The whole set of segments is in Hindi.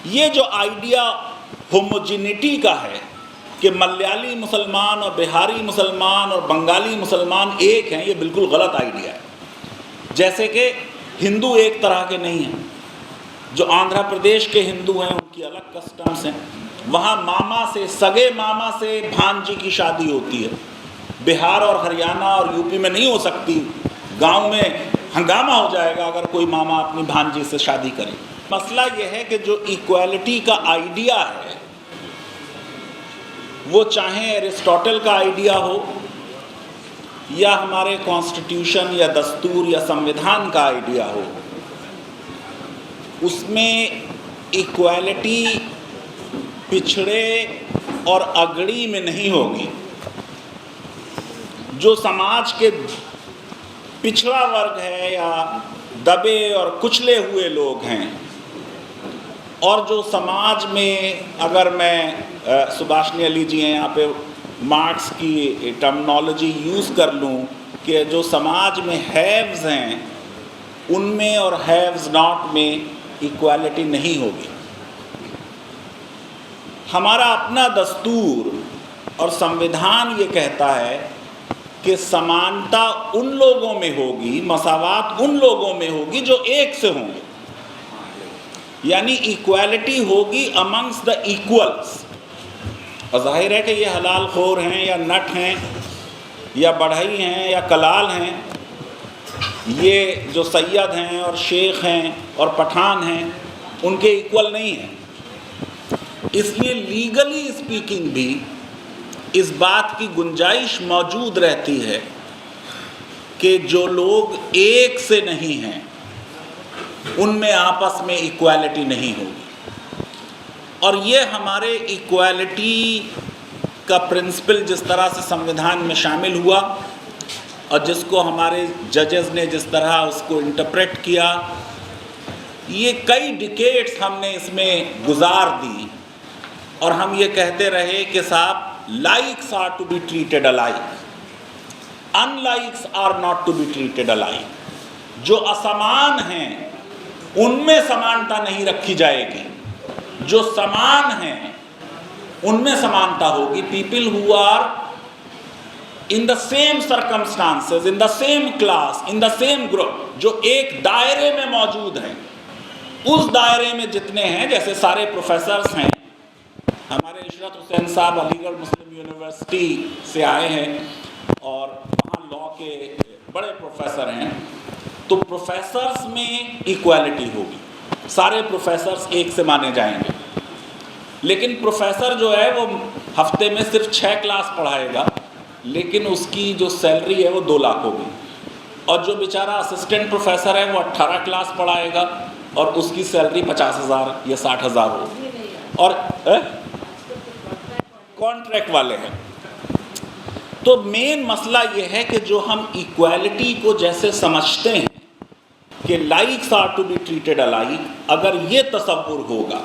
ये जो आइडिया होमोजिनिटी का है कि मलयाली मुसलमान और बिहारी मुसलमान और बंगाली मुसलमान एक हैं, ये बिल्कुल गलत आइडिया है। जैसे कि हिंदू एक तरह के नहीं हैं। जो आंध्र प्रदेश के हिंदू हैं उनकी अलग कस्टम्स हैं, वहाँ मामा से, सगे मामा से भांजी की शादी होती है। बिहार और हरियाणा और यूपी में नहीं हो सकती। गांव में हंगामा हो जाएगा अगर कोई मामा अपनी भांजी से शादी करे। मसला यह है कि जो इक्वालिटी का आइडिया है वो चाहे एरिस्टोटल का आइडिया हो या हमारे कॉन्स्टिट्यूशन या दस्तूर या संविधान का आइडिया हो, उसमें इक्वालिटी पिछड़े और अगड़ी में नहीं होगी। जो समाज के पिछड़ा वर्ग है या दबे और कुचले हुए लोग हैं, और जो समाज में, अगर मैं सुभाषनी अली जी हैं यहाँ पे, मार्क्स की टर्मिनोलॉजी यूज़ कर लूँ कि जो समाज में हैव्स हैं उनमें और हैव्स नॉट में इक्वालिटी नहीं होगी। हमारा अपना दस्तूर और संविधान ये कहता है कि समानता उन लोगों में होगी, मसावात उन लोगों में होगी जो एक से होंगे, यानी इक्वालिटी होगी अमंग्स द इक्वल्स। और जाहिर है कि ये हलाल खोर हैं या नट हैं या बढ़ई हैं या कलाल हैं, ये जो सैयद हैं और शेख हैं और पठान हैं, उनके इक्वल नहीं हैं। इसलिए लीगली स्पीकिंग भी इस बात की गुंजाइश मौजूद रहती है कि जो लोग एक से नहीं हैं उनमें आपस में इक्वालिटी नहीं होगी। और ये हमारे इक्वालिटी का प्रिंसिपल जिस तरह से संविधान में शामिल हुआ और जिसको हमारे जजेस ने जिस तरह उसको इंटरप्रेट किया, ये कई डिकेड्स हमने इसमें गुजार दी और हम ये कहते रहे कि साहब, likes are to be treated alike, unlikes are not to be treated alike. जो असमान हैं उनमें समानता नहीं रखी जाएगी, जो समान हैं उनमें समानता होगी। People who are in the same circumstances, in the same class, in the same group, जो एक दायरे में मौजूद हैं, उस दायरे में जितने हैं, जैसे सारे प्रोफेसर्स हैं, हमारे इशरत हुसैन साहब अलीगढ़ मुस्लिम यूनिवर्सिटी से आए हैं और वहाँ लॉ के बड़े प्रोफेसर हैं, तो प्रोफेसर्स में इक्वालिटी होगी, सारे प्रोफेसर्स एक से माने जाएंगे। लेकिन प्रोफेसर जो है वो हफ्ते में सिर्फ 6 क्लास पढ़ाएगा, लेकिन उसकी जो सैलरी है वो 2 लाख होगी। और जो बेचारा असिस्टेंट प्रोफेसर है वो 18 क्लास पढ़ाएगा और उसकी सैलरी 50,000 या 60,000 हो। और कॉन्ट्रैक्ट वाले हैं। तो मेन मसला ये है कि जो हम इक्वालिटी को जैसे समझते हैं कि likes are to be treated alike, अगर ये तसव्वुर होगा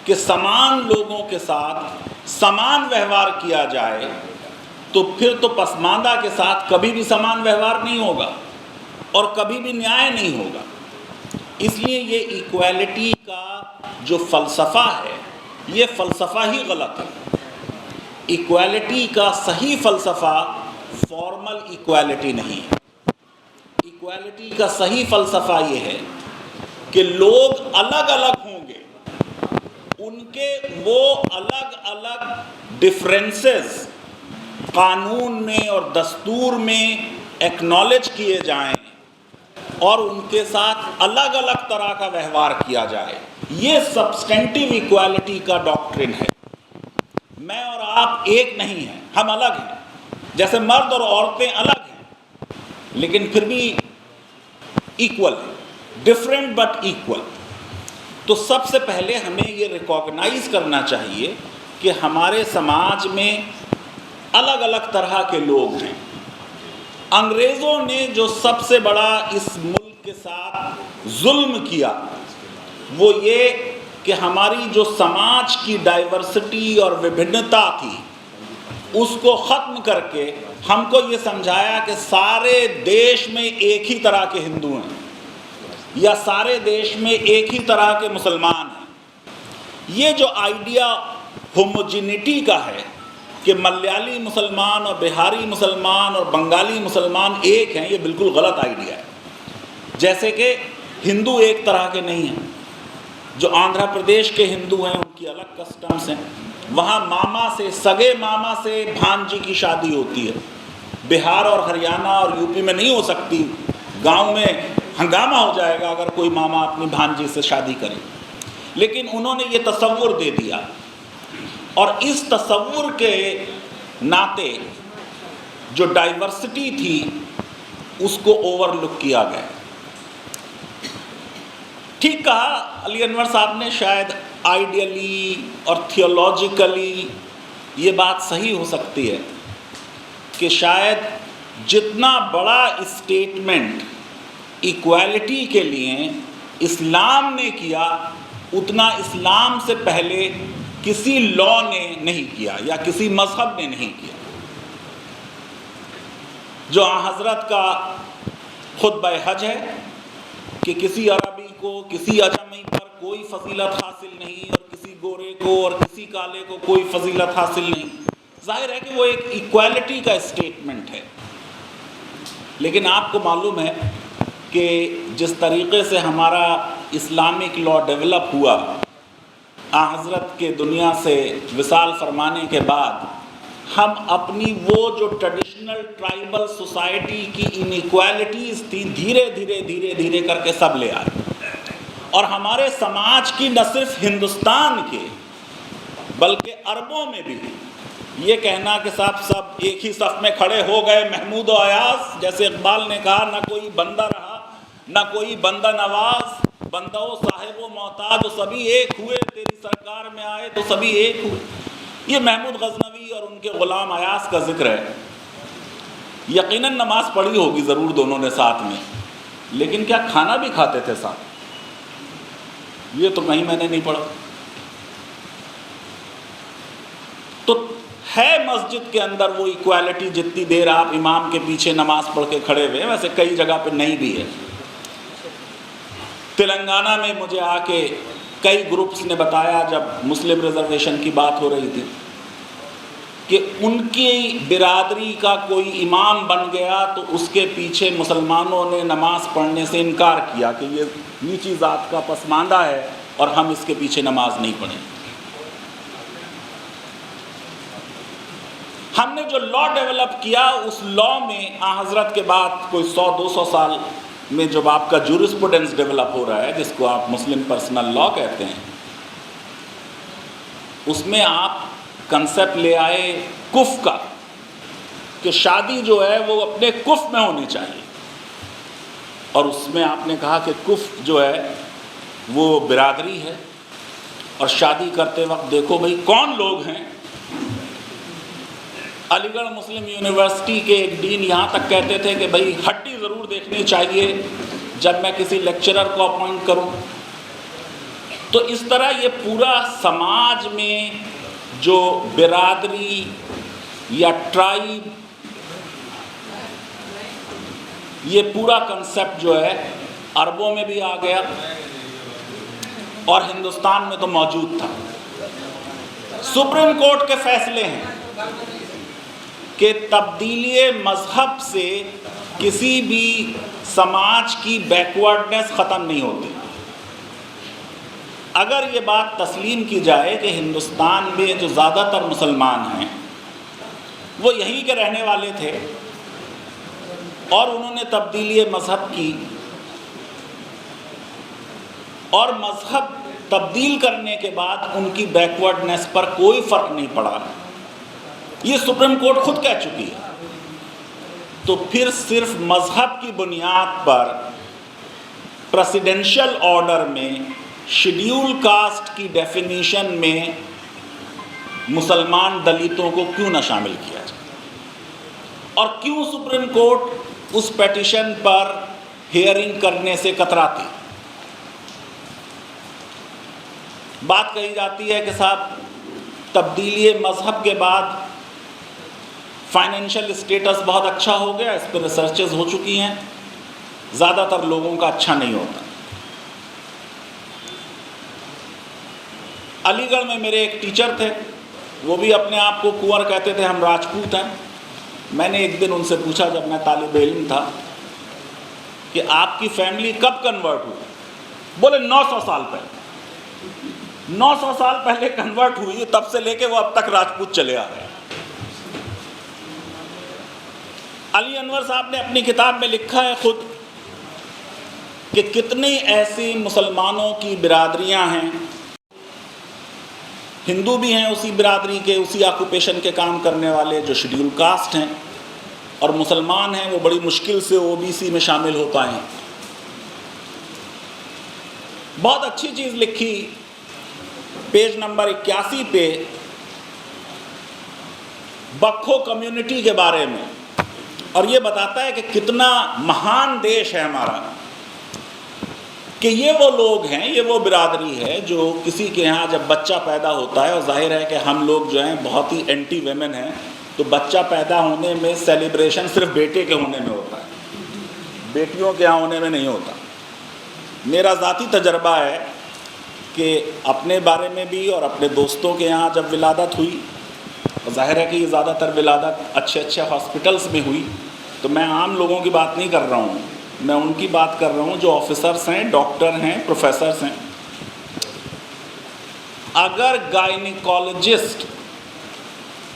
कि समान लोगों के साथ समान व्यवहार किया जाए, तो फिर तो पसमानदा के साथ कभी भी समान व्यवहार नहीं होगा और कभी भी न्याय नहीं होगा। इसलिए ये इक्वालिटी का जो फ़लसफ़ा है, ये फ़लसफ़ा ही गलत है। इक्वालिटी का सही फ़लसफ़ा फॉर्मल इक्वालिटी नहीं है। इक्वालिटी का सही फ़लसफ़ा ये है कि लोग अलग अलग होंगे, उनके वो अलग अलग डिफरेंसेस कानून में और दस्तूर में एक्नॉलेज किए जाएं और उनके साथ अलग अलग तरह का व्यवहार किया जाए। ये सब्सटेंटिव इक्वालिटी का डॉक्ट्रिन है। मैं और आप एक नहीं हैं, हम अलग हैं। जैसे मर्द और औरतें अलग हैं लेकिन फिर भी इक्वल है, डिफरेंट बट इक्वल। तो सबसे पहले हमें ये रिकॉग्नाइज करना चाहिए कि हमारे समाज में अलग अलग तरह के लोग हैं। अंग्रेज़ों ने जो सबसे बड़ा इस मुल्क के साथ जुल्म किया वो ये कि हमारी जो समाज की डाइवर्सिटी और विभिन्नता थी उसको ख़त्म करके हमको ये समझाया कि सारे देश में एक ही तरह के हिंदू हैं या सारे देश में एक ही तरह के मुसलमान हैं। ये जो आइडिया होमोजिनिटी का है कि मलयाली मुसलमान और बिहारी मुसलमान और बंगाली मुसलमान एक हैं, ये बिल्कुल गलत आइडिया है। जैसे कि हिंदू एक तरह के नहीं हैं। जो आंध्र प्रदेश के हिंदू हैं उनकी अलग कस्टम्स हैं, वहाँ मामा से, सगे मामा से भांजी की शादी होती है। बिहार और हरियाणा और यूपी में नहीं हो सकती। गांव में हंगामा हो जाएगा अगर कोई मामा अपनी भांजी से शादी करे। लेकिन उन्होंने ये तसव्वुर दे दिया और इस तसव्वुर के नाते जो डाइवर्सिटी थी उसको ओवरलुक किया गया। ठीक कहा अली अनवर साहब ने, शायद आइडियली और थियोलॉजिकली ये बात सही हो सकती है कि शायद जितना बड़ा स्टेटमेंट इक्वालिटी के लिए इस्लाम ने किया उतना इस्लाम से पहले किसी लॉ ने नहीं किया या किसी मजहब ने नहीं किया। जो हज़रत का खुतबा हज है कि किसी अरबी को, किसी अजमी पर कोई फजीलत हासिल नहीं और किसी गोरे को और किसी काले को कोई फजीलत हासिल नहीं। जाहिर है कि वो एक इक्वालिटी का स्टेटमेंट है। लेकिन आपको मालूम है कि जिस तरीक़े से हमारा इस्लामिक लॉ डेवलप हुआ, हज़रत के दुनिया से विसाल फरमाने के बाद, हम अपनी वो जो ट्रेडिशनल ट्राइबल सोसाइटी की इनइक्वालिटीज़ थी धीरे धीरे करके सब ले आए। और हमारे समाज की न सिर्फ हिंदुस्तान के बल्कि अरबों में भी ये कहना कि साहब सब एक ही सफ़ में खड़े हो गए, महमूद और अयास, जैसे इकबाल ने कहा, ना कोई बंदा रहा ना कोई बंदा नवाज, बंदा साहिब व मोहताज सभी एक हुए, तेरी सरकार में आए तो सभी एक हुए। ये महमूद गजनवी और उनके ग़ुलाम अयास का जिक्र है। यकीनन नमाज पढ़ी होगी ज़रूर दोनों ने साथ में, लेकिन क्या खाना भी खाते थे साथ? ये तो कहीं मैंने नहीं पढ़ा। तो है मस्जिद के अंदर वो इक्वालिटी जितनी देर आप इमाम के पीछे नमाज पढ़ के खड़े हुए, वैसे कई जगह पे नहीं भी है। तेलंगाना में मुझे आके कई ग्रुप्स ने बताया, जब मुस्लिम रिजर्वेशन की बात हो रही थी, कि उनकी बिरादरी का कोई इमाम बन गया तो उसके पीछे मुसलमानों ने नमाज पढ़ने से इनकार किया कि ये नीची ज़ात का पसमानदा है और हम इसके पीछे नमाज नहीं पढ़ें। हमने जो लॉ डेवलप किया उस लॉ में हज़रत के बाद कोई 100-200 साल में जब आपका जूरिस्प्रूडेंस डेवलप हो रहा है, जिसको आप मुस्लिम पर्सनल लॉ कहते हैं, उसमें आप कंसेप्ट ले आए कुफ का, कि शादी जो है वो अपने कुफ में होनी चाहिए। और उसमें आपने कहा कि कुफ जो है वो बिरादरी है और शादी करते वक्त देखो भाई कौन लोग हैं। अलीगढ़ मुस्लिम यूनिवर्सिटी के एक डीन यहाँ तक कहते थे कि भाई हड्डी ज़रूर देखनी चाहिए जब मैं किसी लेक्चरर को अपॉइंट करूँ। तो इस तरह ये पूरा समाज में जो बिरादरी या ट्राइब, ये पूरा कंसेप्ट जो है अरबों में भी आ गया और हिंदुस्तान में तो मौजूद था। सुप्रीम कोर्ट के फैसले हैं कि तब्दीली मज़हब से किसी भी समाज की बैकवर्डनेस ख़त्म नहीं होती। अगर ये बात तस्लीम की जाए कि हिंदुस्तान में जो ज़्यादातर मुसलमान हैं वो यहीं के रहने वाले थे और उन्होंने तब्दीली मज़हब की, और मज़हब तब्दील करने के बाद उनकी बैकवर्डनेस पर कोई फ़र्क नहीं पड़ा, ये सुप्रीम कोर्ट खुद कह चुकी है। तो फिर सिर्फ मज़हब की बुनियाद पर प्रेसिडेंशियल ऑर्डर में शेड्यूल कास्ट की डेफिनेशन में मुसलमान दलितों को क्यों ना शामिल किया जाए, और क्यों सुप्रीम कोर्ट उस पेटिशन पर हियरिंग करने से कतराती। बात कही जाती है कि साहब तब्दीली मज़हब के बाद फाइनेंशियल स्टेटस बहुत अच्छा हो गया, इस पर रिसर्चेस हो चुकी हैं, ज़्यादातर लोगों का अच्छा नहीं होता। अलीगढ़ में मेरे एक टीचर थे, वो भी अपने आप को कुंवर कहते थे, हम राजपूत हैं। मैंने एक दिन उनसे पूछा जब मैं तालिब इल्म था कि आपकी फैमिली कब कन्वर्ट हुई? बोले 900 साल पहले। 900 साल पहले कन्वर्ट हुई, तब से लेके वो अब तक राजपूत चले आ रहे हैं। अली अनवर साहब ने अपनी किताब में लिखा है खुद कि कितनी ऐसी मुसलमानों की बिरादरियां हैं, हिंदू भी हैं उसी बिरादरी के, उसी ऑक्यूपेशन के काम करने वाले, जो शेड्यूल कास्ट हैं, और मुसलमान हैं वो बड़ी मुश्किल से ओबीसी में शामिल हो पाए। बहुत अच्छी चीज़ लिखी पेज नंबर 81 पे बक्खो कम्युनिटी के बारे में, और ये बताता है कि कितना महान देश है हमारा, कि ये वो लोग हैं, ये वो बिरादरी है जो किसी के यहाँ जब बच्चा पैदा होता है, और जाहिर है कि हम लोग जो हैं बहुत ही एंटी वेमेन हैं, तो बच्चा पैदा होने में सेलिब्रेशन सिर्फ बेटे के होने में होता है, बेटियों के यहाँ होने में नहीं होता। मेरा ज़ाती तजर्बा है कि अपने बारे में भी और अपने दोस्तों के यहाँ जब विलादत हुई, ज़ाहिर है कि ये ज़्यादातर विलादत अच्छे हॉस्पिटल्स में हुई, तो मैं आम लोगों की बात नहीं कर रहा हूँ, मैं उनकी बात कर रहा हूँ जो ऑफिसर्स हैं, डॉक्टर हैं, प्रोफेसर्स हैं। अगर गायनिकोलॉजिस्ट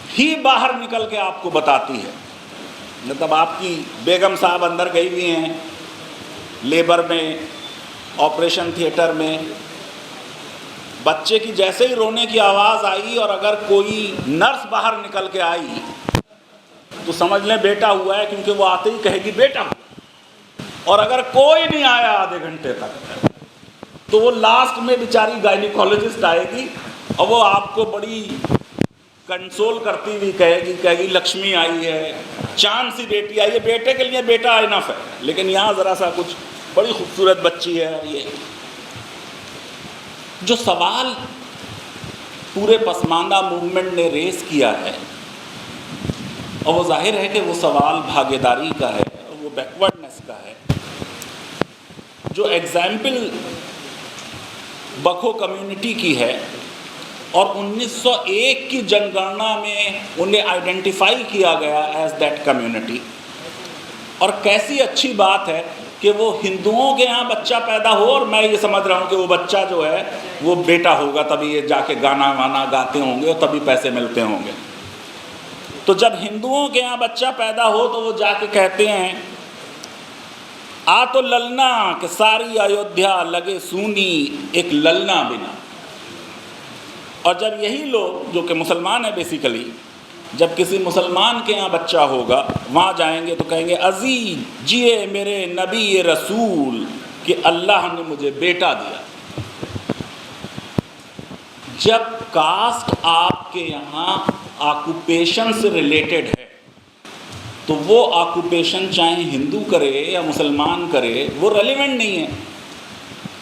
ही बाहर निकल के आपको बताती है, मतलब आपकी बेगम साहब अंदर गई हुई हैं लेबर में, ऑपरेशन थिएटर में, बच्चे की जैसे ही रोने की आवाज़ आई और अगर कोई नर्स बाहर निकल के आई तो समझ लें बेटा हुआ है, क्योंकि वो आते ही कहेगी बेटा हुआ। और अगर कोई नहीं आया आधे घंटे तक, तो वो लास्ट में बेचारी गायनिकोलॉजिस्ट आएगी और वो आपको बड़ी कंसोल करती हुई कहेगी लक्ष्मी आई है, चांद सी बेटी आई है, बेटे के लिए बेटा इनफ है, लेकिन यहाँ ज़रा सा कुछ बड़ी खूबसूरत बच्ची है। ये जो सवाल पूरे पसमानदा मूवमेंट ने रेस किया है, और वो जाहिर है कि वो सवाल भागीदारी का है, वो बैकवर्डनेस का है। जो एग्जाम्पल बक्खो कम्युनिटी की है, और 1901 की जनगणना में उन्हें आइडेंटिफाई किया गया एज दैट कम्युनिटी, और कैसी अच्छी बात है कि वो हिंदुओं के यहाँ बच्चा पैदा हो, और मैं ये समझ रहा हूँ कि वो बच्चा जो है वो बेटा होगा, तभी ये जाके गाना वाना गाते होंगे और तभी पैसे मिलते होंगे। तो जब हिंदुओं के यहाँ बच्चा पैदा हो तो वो जाके कहते हैं आ तो ललना कि सारी अयोध्या लगे सूनी एक ललना बिना। और जब यही लोग जो कि मुसलमान है बेसिकली, जब किसी मुसलमान के यहाँ बच्चा होगा वहाँ जाएंगे तो कहेंगे अजीज जिए मेरे नबी ये रसूल कि अल्लाह ने मुझे बेटा दिया। जब कास्ट आपके यहाँ ऑक्यूपेशन से रिलेटेड है तो वो ऑक्यूपेशन चाहे हिंदू करे या मुसलमान करे वो रेलिवेंट नहीं है,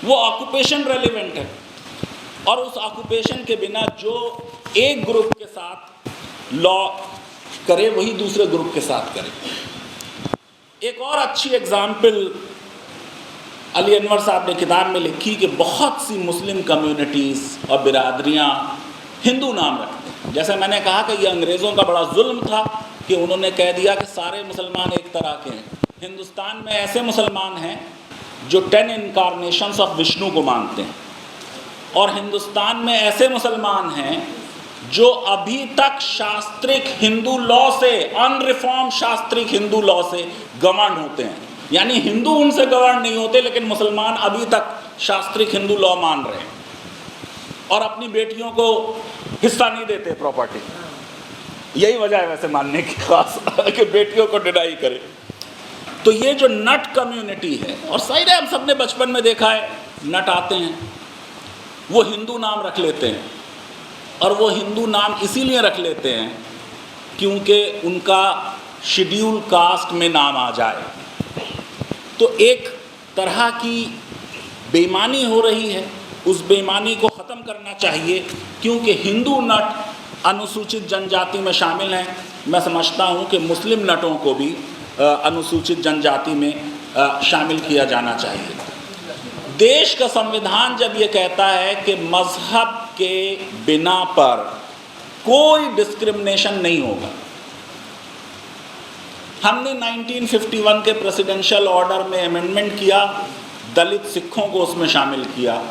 वो ऑक्यूपेशन रेलिवेंट है। और उस ऑक्यूपेशन के बिना जो एक ग्रुप के साथ लॉ करे वही दूसरे ग्रुप के साथ करे। एक और अच्छी एग्जाम्पल अली अनवर साहब ने किताब में लिखी कि बहुत सी मुस्लिम कम्युनिटीज़ और बिरादरियाँ हिंदू नाम रखते हैं। जैसे मैंने कहा कि ये अंग्रेज़ों का बड़ा जुल्म था कि उन्होंने कह दिया कि सारे मुसलमान एक तरह के हैं। हिंदुस्तान में ऐसे मुसलमान हैं जो 10 इनकारनेशंस ऑफ विष्णु को मानते हैं, और हिंदुस्तान में ऐसे मुसलमान हैं जो अभी तक शास्त्रिक हिंदू लॉ से, अनरिफॉर्म शास्त्रिक हिंदू लॉ से गवर्न होते हैं। यानी हिंदू उनसे गवर्न नहीं होते, लेकिन मुसलमान अभी तक शास्त्रिक हिंदू लॉ मान रहे हैं और अपनी बेटियों को हिस्सा नहीं देते प्रॉपर्टी। यही वजह है वैसे मानने की खास कि बेटियों को डिनाई करे। तो ये जो नट कम्युनिटी है, और सही है हम सब ने बचपन में देखा है, नट आते हैं वो हिंदू नाम रख लेते हैं, और वो हिंदू नाम इसीलिए रख लेते हैं क्योंकि उनका शेड्यूल कास्ट में नाम आ जाए। तो एक तरह की बेईमानी हो रही है, उस बेईमानी को ख़त्म करना चाहिए, क्योंकि हिंदू नट अनुसूचित जनजाति में शामिल हैं। मैं समझता हूँ कि मुस्लिम नटों को भी अनुसूचित जनजाति में शामिल किया जाना चाहिए। देश का संविधान जब ये कहता है कि मज़हब के बिना पर कोई डिस्क्रिमिनेशन नहीं होगा। हमने 1951 के प्रेसिडेंशियल ऑर्डर में अमेंडमेंट किया, दलित सिखों को उसमें शामिल किया,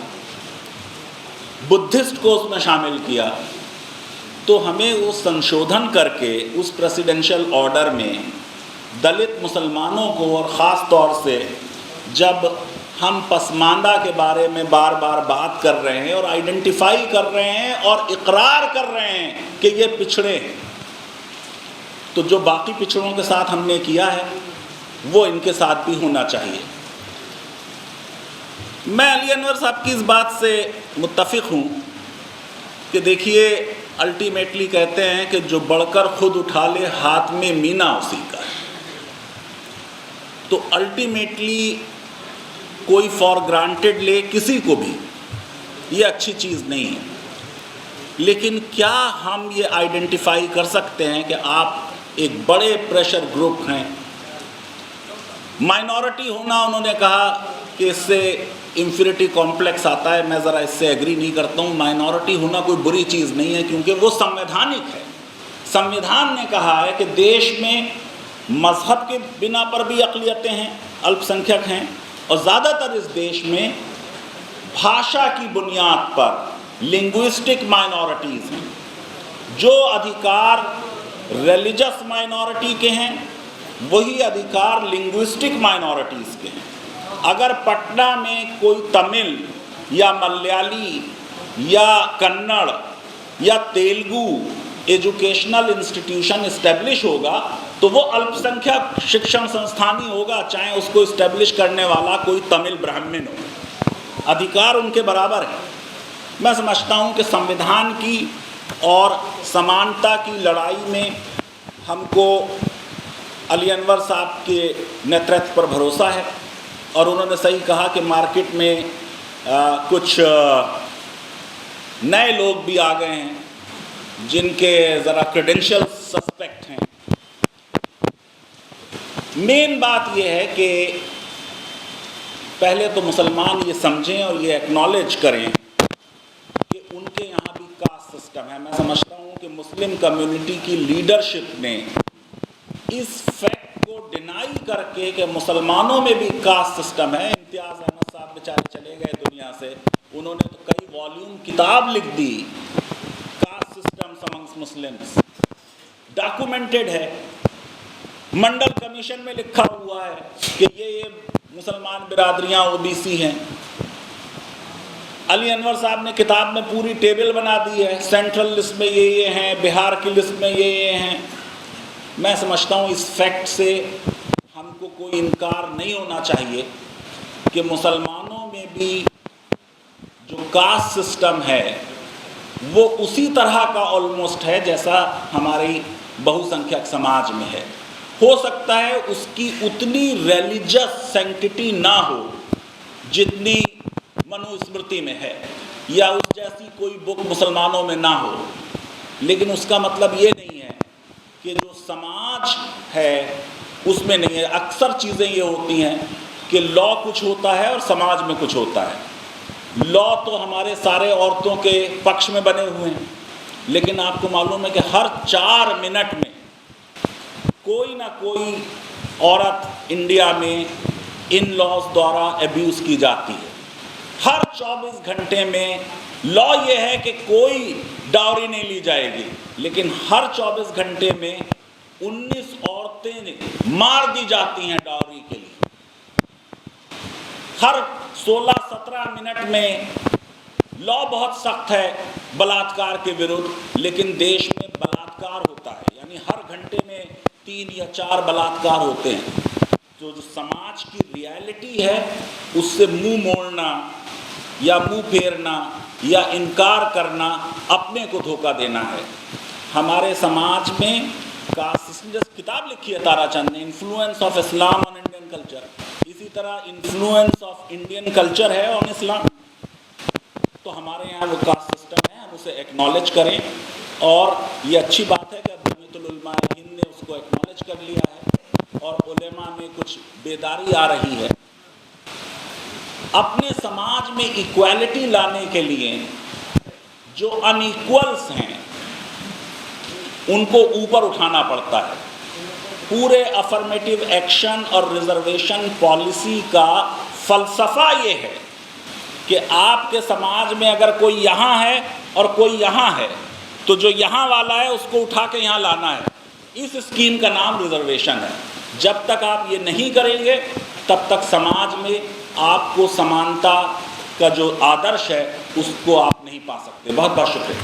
बुद्धिस्ट को उसमें शामिल किया। तो हमें वो संशोधन करके उस प्रेसिडेंशियल ऑर्डर में दलित मुसलमानों को, और ख़ास तौर से जब हम पसमानदा के बारे में बार बार बात कर रहे हैं और आइडेंटिफाई कर रहे हैं और इकरार कर रहे हैं कि ये पिछड़े हैं, तो जो बाकी पिछड़ों के साथ हमने किया है वो इनके साथ भी होना चाहिए। मैं अली अनवर साहब की इस बात से मुत्तफ़िक़ हूँ कि देखिए, अल्टीमेटली कहते हैं कि जो बढ़कर खुद उठा ले हाथ में मीना उसी का है। तो अल्टीमेटली कोई फॉर ग्रांटेड ले किसी को भी, ये अच्छी चीज़ नहीं है। लेकिन क्या हम ये आइडेंटिफाई कर सकते हैं कि आप एक बड़े प्रेशर ग्रुप हैं? माइनॉरिटी होना, उन्होंने कहा कि इससे इंफीरियरिटी कॉम्प्लेक्स आता है, मैं ज़रा इससे एग्री नहीं करता हूँ। माइनॉरिटी होना कोई बुरी चीज़ नहीं है, क्योंकि वो संवैधानिक है। संविधान ने कहा है कि देश में मज़हब के बिना पर भी अक़लियतें हैं, अल्पसंख्यक हैं, और ज़्यादातर इस देश में भाषा की बुनियाद पर लिंग्विस्टिक माइनॉरिटीज़ हैं। जो अधिकार रिलीजियस माइनॉरिटी के हैं वही अधिकार लिंग्विस्टिक माइनॉरिटीज़ के हैं। अगर पटना में कोई तमिल या मलयाली या कन्नड़ या तेलुगु एजुकेशनल इंस्टीट्यूशन इस्टेब्लिश होगा तो वो अल्पसंख्यक शिक्षण संस्थान ही होगा, चाहे उसको इस्टेब्लिश करने वाला कोई तमिल ब्राह्मण हो। अधिकार उनके बराबर है। मैं समझता हूँ कि संविधान की और समानता की लड़ाई में हमको अली अनवर साहब के नेतृत्व पर भरोसा है, और उन्होंने सही कहा कि मार्केट में कुछ नए लोग भी आ गए हैं जिनके ज़रा क्रेडेंशियल सस्पेक्ट हैं। मेन बात यह है कि पहले तो मुसलमान ये समझें और ये एक्नॉलेज करें कि उनके यहाँ भी कास्ट सिस्टम है। मैं समझता हूँ कि मुस्लिम कम्युनिटी की लीडरशिप ने इस फैक्ट को डिनाई करके कि मुसलमानों में भी कास्ट सिस्टम है, इम्तियाज़ अहमद साहब बेचारे चले गए दुनिया से, उन्होंने तो कई वॉल्यूम किताब लिख दी, caste systems amongst Muslims, documented है, मंडल कमीशन में लिखा हुआ है कि ये मुसलमान बिरादरियाँ ओबीसी हैं। अली अनवर साहब ने किताब में पूरी टेबल बना दी है, सेंट्रल लिस्ट में ये हैं, बिहार की लिस्ट में ये हैं। मैं समझता हूँ इस फैक्ट से हमको कोई इनकार नहीं होना चाहिए कि मुसलमानों में भी जो कास्ट सिस्टम है वो उसी तरह का ऑलमोस्ट है जैसा हमारी बहुसंख्यक समाज में है। हो सकता है उसकी उतनी रिलीजियस सैंक्टिटी ना हो जितनी मनुस्मृति में है, या उस जैसी कोई बुक मुसलमानों में ना हो, लेकिन उसका मतलब ये नहीं है कि जो समाज है उसमें नहीं है। अक्सर चीज़ें ये होती हैं कि लॉ कुछ होता है और समाज में कुछ होता है। लॉ तो हमारे सारे औरतों के पक्ष में बने हुए हैं, लेकिन आपको मालूम है कि हर 4 मिनट में कोई ना कोई औरत इंडिया में इन लॉज द्वारा अब्यूज़ की जाती है। हर 24 घंटे में लॉ ये है कि कोई डाउरी नहीं ली जाएगी, लेकिन हर 24 घंटे में 19 औरतें मार दी जाती हैं डाउरी के लिए। हर 16-17 मिनट में लॉ बहुत सख्त है बलात्कार के विरुद्ध, लेकिन देश में बलात्कार होता है, यानी हर घंटे में 3 या 4 बलात्कार होते हैं। तो जो समाज की रियलिटी है उससे मुंह मोड़ना या मुंह फेरना या इनकार करना अपने को धोखा देना है। हमारे समाज में कास्ट, किताब लिखी है ताराचंद ने, influence of Islam on Indian culture, इसी तरह इन्फ्लुएंस ऑफ इंडियन कल्चर है ऑन इस्लाम। तो हमारे यहाँ वो कास्ट सिस्टम है, हम उसे एक्नॉलेज करें, और ये अच्छी बात है कि जमीयतुल उलमा हिंद ने उसको एक्नॉलेज कर लिया है और उलेमा में कुछ बेदारी आ रही है। अपने समाज में इक्वालिटी लाने के लिए जो अनइक्वल्स हैं उनको ऊपर उठाना पड़ता है। पूरे अफर्मेटिव एक्शन और रिजर्वेशन पॉलिसी का फलसफा ये है कि आपके समाज में अगर कोई यहाँ है और कोई यहाँ है तो जो यहाँ वाला है उसको उठा के यहाँ लाना है। इस स्कीम का नाम रिजर्वेशन है। जब तक आप ये नहीं करेंगे तब तक समाज में आपको समानता का जो आदर्श है उसको आप नहीं पा सकते। बहुत बहुत शुक्रिया।